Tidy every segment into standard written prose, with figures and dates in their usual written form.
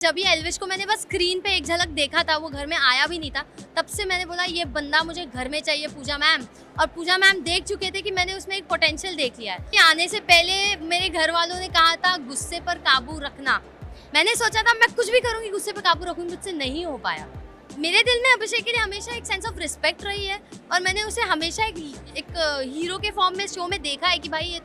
जब ये एल्विश को मैंने बस स्क्रीन पे एक झलक देखा था, वो घर में आया भी नहीं था, तब से मैंने बोला ये बंदा मुझे घर में चाहिए पूजा मैम। और पूजा मैम देख चुके थे कि मैंने उसमें एक पोटेंशियल देख लिया है। ये आने से पहले मेरे घर वालों ने कहा था गुस्से पर काबू रखना। मैंने सोचा था मैं कुछ भी करूंगी गुस्से पर काबू रखूंगी, मुझसे नहीं हो पाया। मेरे दिल में अभिषेक के लिए हमेशा एक सेंस ऑफ रिस्पेक्ट रही है और मैंने उसे हमेशा एक हीरो के फॉर्म में शो में देखा है कि भाई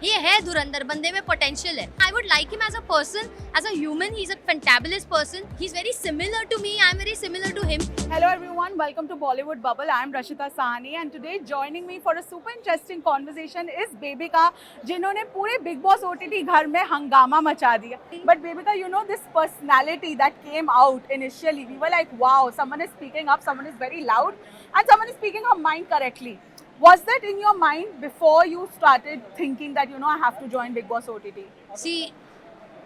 ये है धुरंधर, बंदे में पोटेंशियल है। I would like him as a person, as a human. He is a fantabulous person. He is very similar to me, I am very similar to him. Hello everyone, welcome to Bollywood Bubble. I am Rashita Sahani and today joining me for a super interesting conversation is Bebika, जिन्होंने पूरे Big Boss OTT घर में हंगामा मचा दिया. But Bebika, you know this personality that came out initially, we were like, wow, someone is speaking up, someone is very loud and someone is speaking her mind correctly. Was that in your mind before you started thinking that, you know, I have to join Big Boss OTT? See,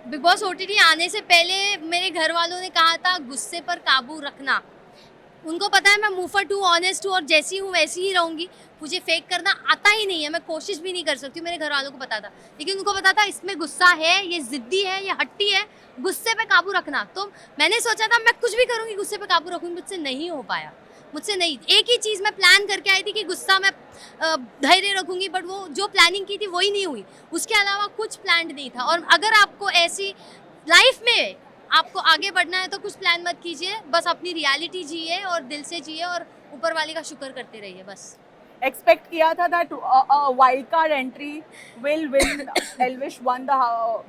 big boss OTT आने से पहले मेरे घर वालों ने कहा था गुस्से पर काबू रखना। उनको पता है मैं मुंह टू ऑनेस्ट हूँ और जैसी हूँ वैसी ही रहूँगी। मुझे फेक करना आता ही नहीं है, मैं कोशिश भी नहीं कर सकती। मेरे घर वालों को पता था, लेकिन उनको पता था इसमें गुस्सा है, ये जिद्दी है, ये हट्टी है, गुस्से पे काबू रखना। तो मैंने सोचा था मैं कुछ भी करूँगी गुस्से पे काबू रखूँगी, मुझसे नहीं हो पाया। मुझसे नहीं। एक ही चीज़ मैं प्लान करके आई थी कि गुस्सा मैं धैर्य रखूँगी, बट वो जो प्लानिंग की थी वही नहीं हुई। उसके अलावा कुछ प्लान नहीं था। और अगर आपको ऐसी लाइफ में आपको आगे बढ़ना है तो कुछ प्लान मत कीजिए, बस अपनी रियलिटी जिए और दिल से जिए और ऊपर वाले का शुक्र करते रहिए बस। Expect किया था that a wild card entry will win. Elvish won the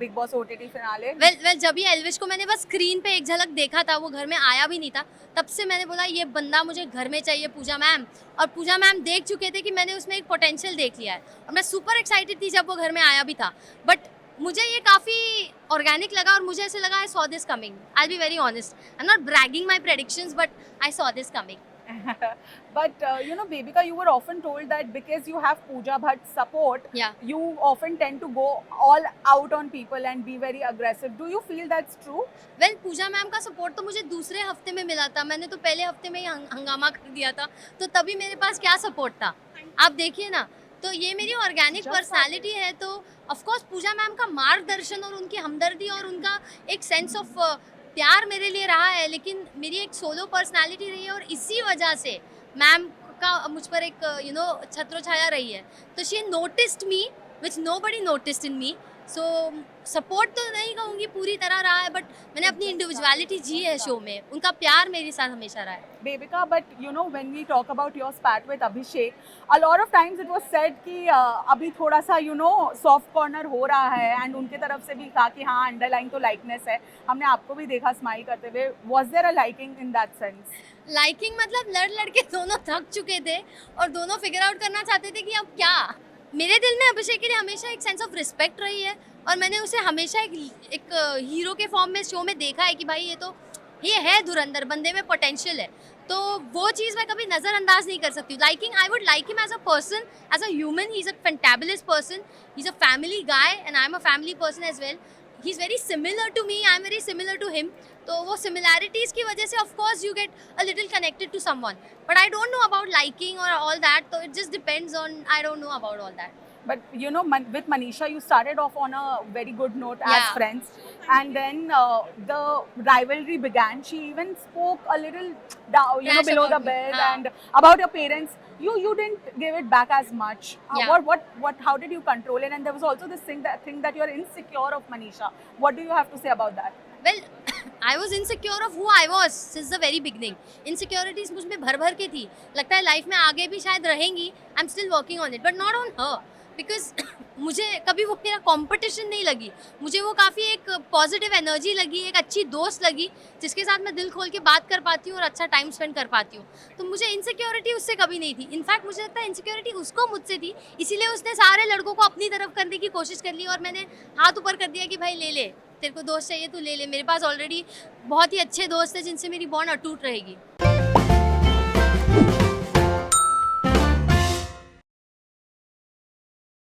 Big Boss OTT finale. Well जब ये एल्विश को मैंने बस स्क्रीन पे एक झलक देखा था, वो घर में आया भी नहीं था, तब से मैंने बोला ये बंदा मुझे घर में चाहिए पूजा मैम। और पूजा मैम देख चुके थे कि मैंने उसमें एक पोटेंशियल देख लिया है और मैं सुपर एक्साइटेड थी जब वो घर में आया भी था। बट मुझे ये काफ़ी ऑर्गेनिक लगा और मुझे ऐसे लगा I saw this coming. I be very honest, I am not bragging my predictions, but I saw this coming. But you know, Bebika, you were often told that because you have Pooja Bhatt's support, Yeah. you often tend to go all out on people and be very aggressive. Do you feel that's true? Well Pooja ma'am का support तो मुझे दूसरे हफ्ते में मिला था। मैंने तो पहले हफ्ते में ही हंगामा कर दिया था, तो तभी मेरे पास क्या सपोर्ट था आप देखिए ना। तो ये मेरी ऑर्गेनिक पर्सनालिटी है, तो ऑफ कोर्स पूजा मैम का मार्गदर्शन और उनकी हमदर्दी और उनका एक सेंस ऑफ प्यार मेरे लिए रहा है। लेकिन मेरी एक सोलो पर्सनालिटी रही है और इसी वजह से मैम का मुझ पर एक छत्र छाया रही है। तो she noticed me which nobody noticed in me. So support तो नहीं कहूँगी पूरी तरह रहा है, बट मैंने अपनी इंडिविजुअलिटी जी है शो में। उनका प्यार मेरे साथ हमेशा रहा है। Bebika, but you know, when we talk about your spat with Abhishek, a lot of times it was said कि अभी थोड़ा सा soft corner हो रहा है, and उनके तरफ से भी कहा कि हाँ underlying तो likeness है। हमने आपको भी देखा स्माइल करते हुए। Was there a liking in that sense? Liking मतलब लड़ के दोनों थक चुके थे और दोनों फिगर आउट करना चाहते थे कि अब क्या। मेरे दिल में अभिषेक के लिए हमेशा एक सेंस ऑफ रिस्पेक्ट रही है और मैंने उसे हमेशा एक हीरो के फॉर्म में शो में देखा है कि भाई ये है धुरंधर, बंदे में पोटेंशियल है। तो वो चीज़ मैं कभी नज़रअंदाज नहीं कर सकती। Liking, I would like him as a person, as a human. He is a fantabulous person, he is a family guy and I am a family person as well. He is very similar to me, I am very similar to him. तो वो similarities की वजह से of course you get a little connected to someone, but I don't know about liking और all that. तो it just depends on, I don't know about all that. But you know, with Manisha, you started off on a very good note as Yeah. friends, and then the rivalry began. She even spoke a little down, Trash below the about me. bed, हाँ. and about your parents. You didn't give it back as much. Yeah. What how did you control it? And there was also this thing that you're insecure of Manisha. What do you have to say about that? Well I was insecure of who I was since the very beginning. Insecurities मुझ में भर के थी. लगता है life में आगे भी शायद रहेंगी. I am still working on it, but not on her, because मुझे कभी वो मेरा कंपटीशन नहीं लगी. मुझे वो काफ़ी एक पॉजिटिव एनर्जी लगी, एक अच्छी दोस्त लगी जिसके साथ मैं दिल खोल के बात कर पाती हूँ और अच्छा टाइम स्पेंड कर पाती हूँ. तो मुझे इनसिक्योरिटी उससे कभी नहीं थी. इनफैक्ट मुझे लगता है इनसिक्योरिटी उसको मुझसे थी, इसीलिए उसने सारे लड़कों को अपनी तरफ करने की कोशिश कर ली और मैंने हाथ ऊपर कर दिया कि भाई ले, तेरे को दोस्त चाहिए तो ले ले. मेरे पास ऑलरेडी बहुत ही अच्छे दोस्त हैं जिनसे मेरी बॉन्ड अटूट रहेगी.